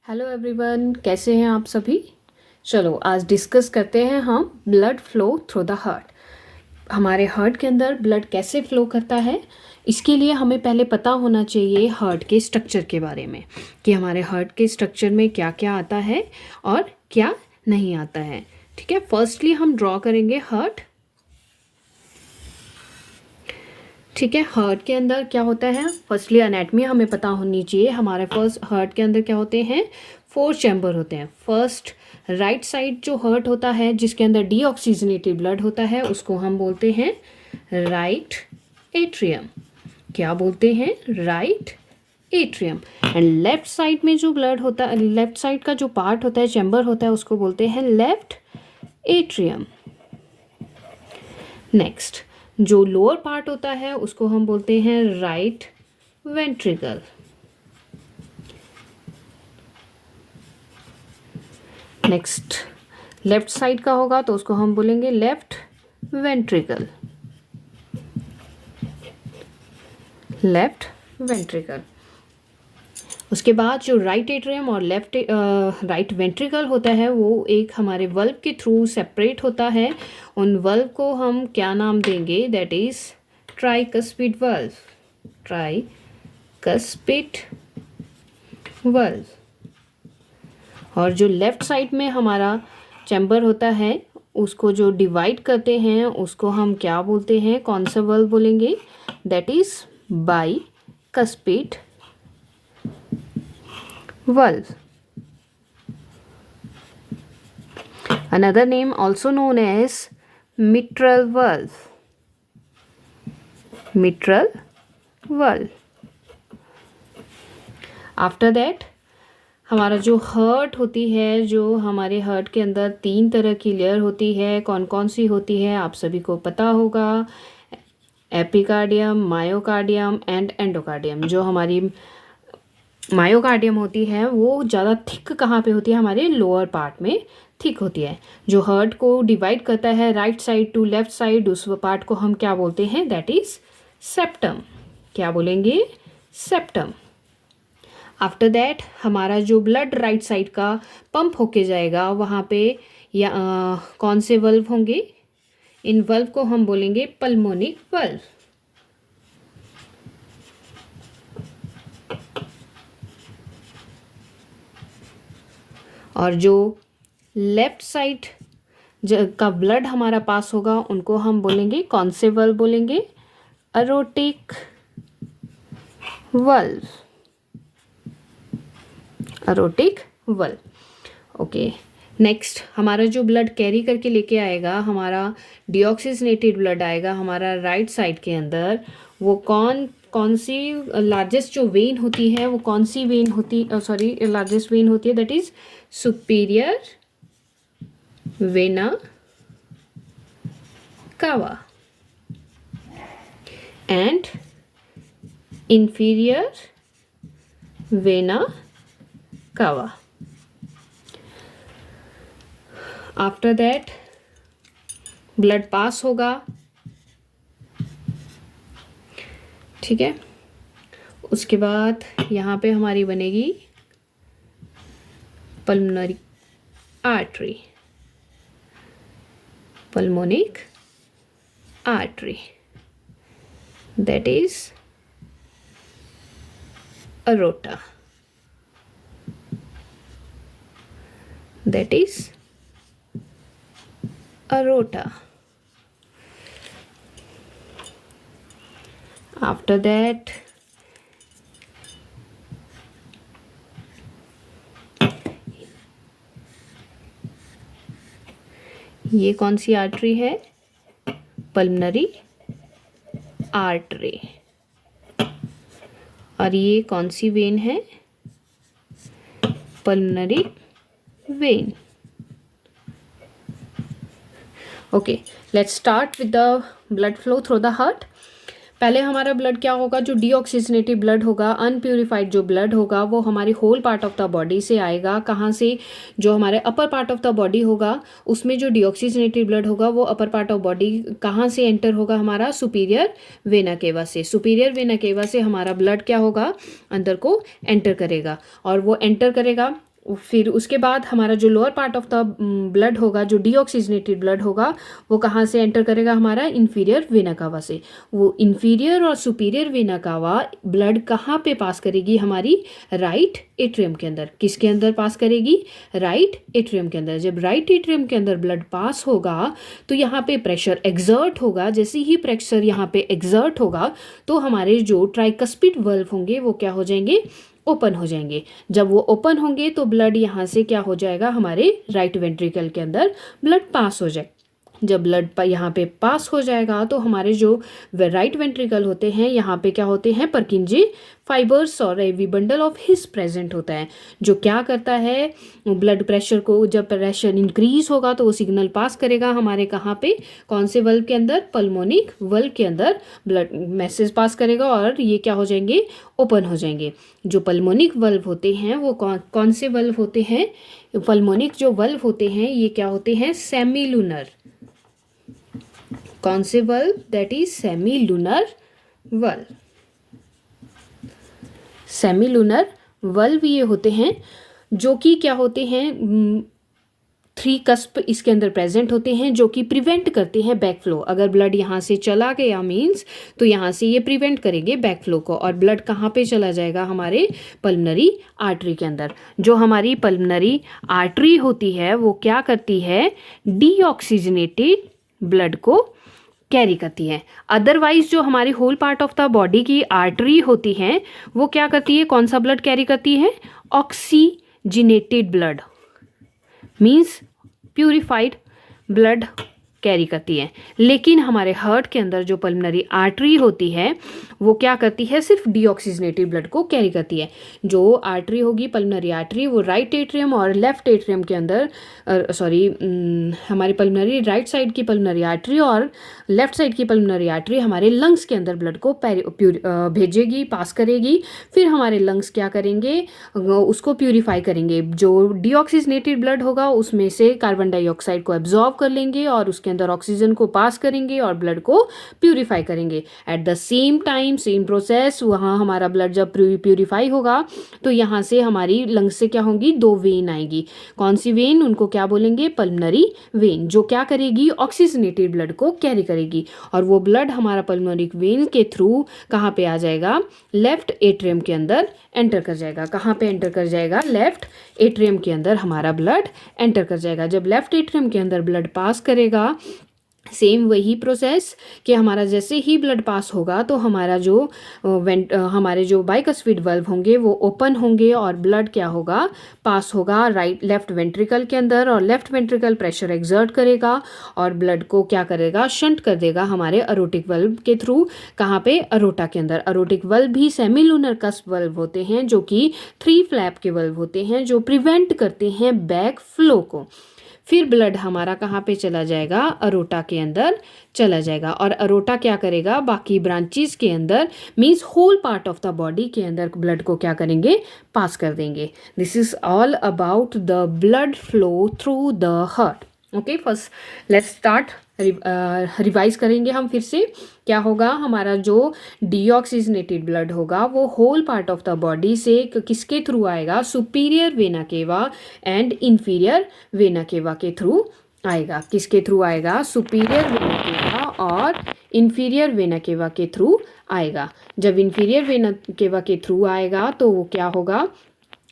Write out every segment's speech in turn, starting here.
Hello everyone, कैसे हैं आप सभी। चलो आज डिस्कस करते हैं हम blood flow through the heart. हमारे हार्ट के अंदर ब्लड कैसे फ्लो करता है, इसके लिए हमें पहले पता होना चाहिए हार्ट के स्ट्रक्चर के बारे में कि हमारे हार्ट के स्ट्रक्चर में क्या क्या आता है और क्या नहीं आता है। ठीक है, फर्स्टली हम ड्रॉ करेंगे हार्ट। ठीक है, हार्ट के अंदर क्या होता है, फर्स्टली एनाटमी हमें पता होनी चाहिए। हमारे फर्स्ट हार्ट के अंदर क्या होते हैं, 4 चैम्बर होते हैं। फर्स्ट राइट साइड जो हार्ट होता है जिसके अंदर डीऑक्सीजनेटेड ब्लड होता है उसको हम बोलते हैं राइट एट्रियम। क्या बोलते हैं, right atrium. And left side में जो ब्लड होता है, लेफ्ट साइड का जो पार्ट होता है, चैम्बर होता है, उसको बोलते हैं लेफ्ट एट्रियम। नेक्स्ट जो लोअर पार्ट होता है उसको हम बोलते हैं right ventricle. Next left side का होगा तो उसको हम बोलेंगे लेफ्ट वेंट्रिकल। Left ventricle. उसके बाद जो राइट एट्रियम और लेफ्ट राइट वेंट्रिकल होता है वो एक हमारे वल्व के थ्रू सेपरेट होता है। उन वल्व को हम क्या नाम देंगे, that is tricuspid valve. Tricuspid valve. और जो लेफ्ट साइड में हमारा चैम्बर होता है उसको जो डिवाइड करते हैं उसको हम क्या बोलते हैं, कौन सा वल्व बोलेंगे, that is bicuspid valve. Another name also known as mitral valve. Mitral valve. After that हमारा जो हार्ट होती है, जो हमारे हार्ट के अंदर 3 तरह की लेयर होती है, कौन कौन सी होती है आप सभी को पता होगा। Epicardium, myocardium and endocardium. जो हमारी मायोकार्डियम होती है वो ज़्यादा थिक कहाँ पे होती है, हमारे लोअर पार्ट में थिक होती है। जो हार्ट को डिवाइड करता है right side to left side, उस पार्ट को हम क्या बोलते हैं, दैट इज सेप्टम। क्या बोलेंगे, सेप्टम। आफ्टर दैट हमारा जो ब्लड राइट साइड का पंप होके जाएगा वहाँ पे या कौन से वल्व होंगे, इन वल्व को हम बोलेंगे पल्मोनिक वल्व। और जो लेफ्ट साइड का ब्लड हमारा पास होगा उनको हम बोलेंगे, कौन से वल्व बोलेंगे, अरोटिक वल्व। अरोटिक वल्व। ओके, नेक्स्ट हमारा जो ब्लड कैरी करके लेके आएगा, हमारा डीऑक्सीजनेटेड ब्लड आएगा हमारा राइट साइड के अंदर, वो कौन कौन सी लार्जेस्ट जो वेन होती है वो कौन सी वेन होती, सॉरी लार्जेस्ट वेन होती है, that is superior vena cava and inferior vena cava. After that blood pass होगा, ठीक है। उसके बाद यहाँ पे हमारी बनेगी pulmonary artery, pulmonic artery, that is aorta. That is aorta. After that ये कौन सी आर्टरी है, पल्मोनरी आर्टरी। और ये कौन सी वेन है, pulmonary vein. Okay, let's start with the blood flow through the heart. पहले हमारा ब्लड क्या होगा, जो डीऑक्सीजनेटेड ब्लड होगा, अनप्यूरिफाइड जो ब्लड होगा वो हमारी whole part of the body से आएगा। कहाँ से, जो हमारे upper part of the body होगा उसमें जो डीऑक्सीजनेटेड ब्लड होगा वो अपर पार्ट ऑफ बॉडी कहाँ से एंटर होगा, हमारा सुपीरियर वेना केवा से। सुपीरियर वेना केवा से हमारा ब्लड क्या होगा, अंदर को एंटर करेगा। और वो एंटर करेगा फिर उसके बाद हमारा जो lower part of the blood होगा, जो डीऑक्सीजनेटेड ब्लड होगा, वो कहाँ से एंटर करेगा, हमारा इन्फीरियर वेना कावा से। वो इन्फीरियर और सुपीरियर वेना कावा ब्लड कहाँ पे पास करेगी, हमारी राइट एट्रियम के अंदर। किसके अंदर पास करेगी, राइट एट्रियम के अंदर। जब राइट एट्रियम के अंदर ब्लड पास होगा तो यहाँ पे प्रेशर एग्जर्ट होगा। जैसे ही प्रेशर यहाँ पे एग्जर्ट होगा तो हमारे जो ट्राइकस्पिड वल्व होंगे वो क्या हो जाएंगे, ओपन हो जाएंगे। जब वो ओपन होंगे तो ब्लड यहाँ से क्या हो जाएगा, हमारे राइट वेंट्रिकल के अंदर ब्लड पास हो जाए। जब ब्लड यहाँ पे पास हो जाएगा तो हमारे जो राइट वेंट्रिकल होते हैं, यहाँ पे क्या होते हैं, परकिंजे फाइबर्स और AV bundle of His present होता है, जो क्या करता है, ब्लड प्रेशर को, जब प्रेशर इंक्रीज होगा तो वो सिग्नल पास करेगा हमारे कहाँ पे, कौन से वल्व के अंदर, पल्मोनिक वल्व के अंदर ब्लड मैसेज पास करेगा और ये क्या हो जाएंगे, ओपन हो जाएंगे। जो पल्मोनिक वल्व होते हैं वो कौन से वल्व होते हैं, पल्मोनिक जो वल्व होते हैं ये क्या होते हैं, सेमी लूनर। कौन से valve, that is semi lunar valve. Semi lunar valve ये होते हैं जो कि क्या होते हैं, 3 कस्प इसके अंदर प्रेजेंट होते हैं जो कि प्रिवेंट करते हैं बैक फ्लो। अगर ब्लड यहाँ से चला गया मीन्स तो यहाँ से ये प्रिवेंट करेंगे बैक फ्लो को, और ब्लड कहाँ पे चला जाएगा, हमारे पल्मनरी आर्टरी के अंदर। जो हमारी पल्मनरी आर्टरी होती है वो क्या करती है, डीऑक्सीजनेटेड ब्लड को कैरी करती है। अदरवाइज जो हमारी whole part of the body की आर्टरी होती है वो क्या करती है, कौन सा ब्लड कैरी करती है, oxygenated blood, means purified blood carry करती है। लेकिन हमारे हार्ट के अंदर जो पल्मनरी आर्टरी होती है वो क्या करती है, सिर्फ डीऑक्सीजनेटेड ब्लड को कैरी करती है। जो आर्टरी होगी पल्मनरी आर्टरी वो राइट एट्रियम और लेफ्ट एट्रियम के अंदर, हमारी पल्मनरी राइट साइड की पल्मनरी आर्टरी और लेफ्ट साइड की पल्मनरी आर्टरी हमारे लंग्स के अंदर ब्लड को भेजेगी, पास करेगी। फिर हमारे लंग्स क्या करेंगे, उसको प्यूरिफाई करेंगे। जो डीऑक्सीजनेटेड ब्लड होगा उसमें से कार्बन डाइऑक्साइड को एब्जॉर्ब कर लेंगे और उसके अंदर ऑक्सीजन को पास करेंगे और ब्लड को प्यूरिफाई करेंगे। At the same time same process, वहाँ हमारा ब्लड जब प्यूरिफाई होगा तो यहाँ से हमारी लंग्स से क्या होंगी, 2 वेन आएगी। कौन सी वेन, उनको क्या बोलेंगे, पल्मनरी वेन, जो क्या करेगी, ऑक्सीजनेटेड ब्लड को कैरी करेगी। और वो ब्लड हमारा पल्मनरी वेन के थ्रू कहाँ पे आ जाएगा, लेफ्ट एट्रियम के अंदर एंटर कर जाएगा। कहाँ पे एंटर कर जाएगा, लेफ्ट एट्रियम के अंदर हमारा ब्लड एंटर कर जाएगा। जब लेफ्ट एट्रियम के अंदर ब्लड पास करेगा, सेम वही प्रोसेस कि हमारा जैसे ही ब्लड पास होगा तो हमारा जो हमारे जो बाइकस्फीड वल्व होंगे वो ओपन होंगे और ब्लड क्या होगा, पास होगा राइट लेफ्ट वेंट्रिकल के अंदर, और लेफ्ट वेंट्रिकल प्रेशर एक्सर्ट करेगा और ब्लड को क्या करेगा, शंट कर देगा हमारे अरोटिक वल्व के थ्रू। कहाँ पे, अरोटा के अंदर। अरोटिक वल्व भी सेमी लूनर कस्प वल्व होते हैं जो कि 3 फ्लैप के वल्व होते हैं जो प्रिवेंट करते हैं बैक फ्लो को। फिर ब्लड हमारा कहाँ पे चला जाएगा, अरोटा के अंदर चला जाएगा, और अरोटा क्या करेगा, बाकी ब्रांचेस के अंदर, means whole part of the body के अंदर ब्लड को क्या करेंगे, पास कर देंगे। This is all about the blood flow through the heart. Okay, first let's start, revise करेंगे हम फिर से। क्या होगा, हमारा जो डीऑक्सीजनेटेड ब्लड होगा वो whole part of the body से किसके थ्रू आएगा, superior vena cava and inferior vena cava के थ्रू आएगा। किसके थ्रू आएगा, सुपीरियर वेना केवा और इन्फीरियर वेना केवा के थ्रू आएगा। जब इन्फीरियर वेना केवा के थ्रू आएगा तो वो क्या होगा,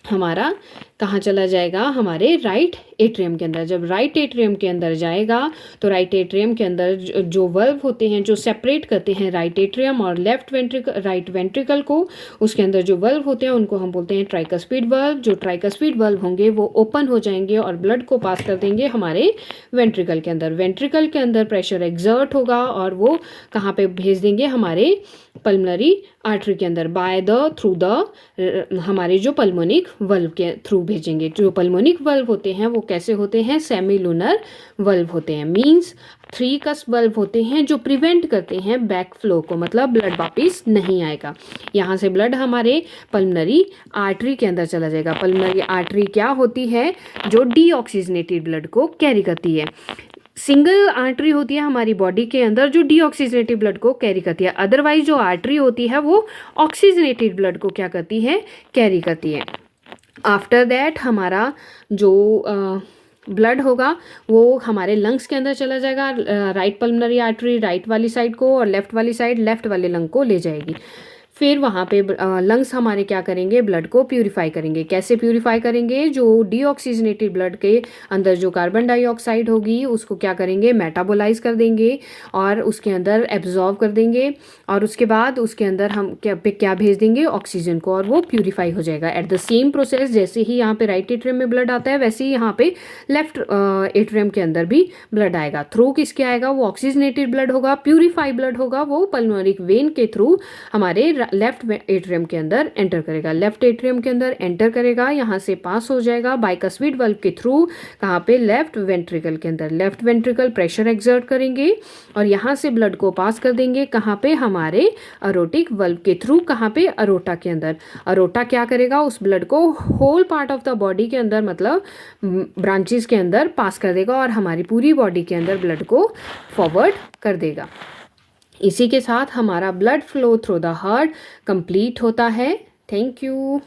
हमारा कहाँ चला जाएगा, हमारे राइट एट्रियम के अंदर। जब राइट एट्रियम के अंदर जाएगा तो राइट एट्रियम के अंदर जो वल्व होते हैं जो सेपरेट करते हैं राइट एट्रियम और राइट वेंट्रिकल को, उसके अंदर जो वल्व होते हैं उनको हम बोलते हैं ट्राइकस्पिड वल्व। जो ट्राइकस्पिड वल्व होंगे वो ओपन हो जाएंगे और ब्लड को पास कर देंगे हमारे वेंट्रिकल के अंदर। वेंट्रिकल के अंदर प्रेशर एक्सर्ट होगा और वो कहाँ पे भेज देंगे, हमारे पल्मनरी आर्टरी के अंदर बाय द थ्रू द हमारे जो पल्मोनिक वल्व के थ्रू भेजेंगे। जो पल्मोनिक वल्व होते हैं वो कैसे होते हैं, सेमी लूनर वल्व होते हैं, मींस 3 कस्प वल्व होते हैं जो प्रिवेंट करते हैं बैक फ्लो को, मतलब ब्लड वापस नहीं आएगा। यहाँ से ब्लड हमारे पल्मनरी आर्टरी के अंदर चला जाएगा। पल्मनरी आर्टरी क्या होती है, जो डीऑक्सीजनेटेड ब्लड को कैरी करती है। सिंगल आर्टरी होती है हमारी बॉडी के अंदर जो डीऑक्सीजनेटेड ब्लड को कैरी करती है। अदरवाइज जो आर्टरी होती है वो ऑक्सीजनेटेड ब्लड को क्या करती है, कैरी करती है। आफ्टर दैट हमारा जो ब्लड होगा वो हमारे लंग्स के अंदर चला जाएगा, राइट पल्मोनरी आर्टरी राइट वाली साइड को और लेफ़्ट वाली साइड लेफ़्ट वाले लंग को ले जाएगी। फिर वहाँ पे लंग्स हमारे क्या करेंगे, ब्लड को प्यूरिफाई करेंगे। कैसे प्यूरिफाई करेंगे, जो डीऑक्सीजनेटेड ब्लड के अंदर जो कार्बन डाइऑक्साइड होगी उसको क्या करेंगे, मेटाबोलाइज कर देंगे और उसके अंदर एब्जॉर्व कर देंगे और उसके बाद उसके अंदर हम क्या भेज देंगे, ऑक्सीजन को, और वो प्यूरिफाई हो जाएगा। एट द सेम प्रोसेस जैसे ही यहाँ पे राइट एट्रियम में ब्लड आता है वैसे ही यहाँ पे लेफ्ट एट्रियम के अंदर भी ब्लड आएगा। थ्रू किसके आएगा, वो ऑक्सीजनेटेड ब्लड होगा, प्यूरिफाइड ब्लड होगा, वो पल्मोनरी वेन के थ्रू हमारे लेफ्ट एट्रियम के अंदर एंटर करेगा। लेफ्ट एट्रियम के अंदर एंटर करेगा, यहाँ से पास हो जाएगा बाइकस्फीड वाल्व के थ्रू, कहाँ पे, लेफ्ट वेंट्रिकल के अंदर। लेफ्ट वेंट्रिकल प्रेशर एक्सर्ट करेंगे और यहाँ से ब्लड को पास कर देंगे, कहाँ पे, हमारे अरोटिक वाल्व के थ्रू, कहाँ पे, अरोटा के अंदर। अरोटा क्या करेगा, उस ब्लड को whole part of the body के अंदर, मतलब ब्रांचेस के अंदर पास कर देगा और हमारी पूरी बॉडी के अंदर ब्लड को फॉरवर्ड कर देगा। इसी के साथ हमारा blood flow through the heart complete होता है। Thank you.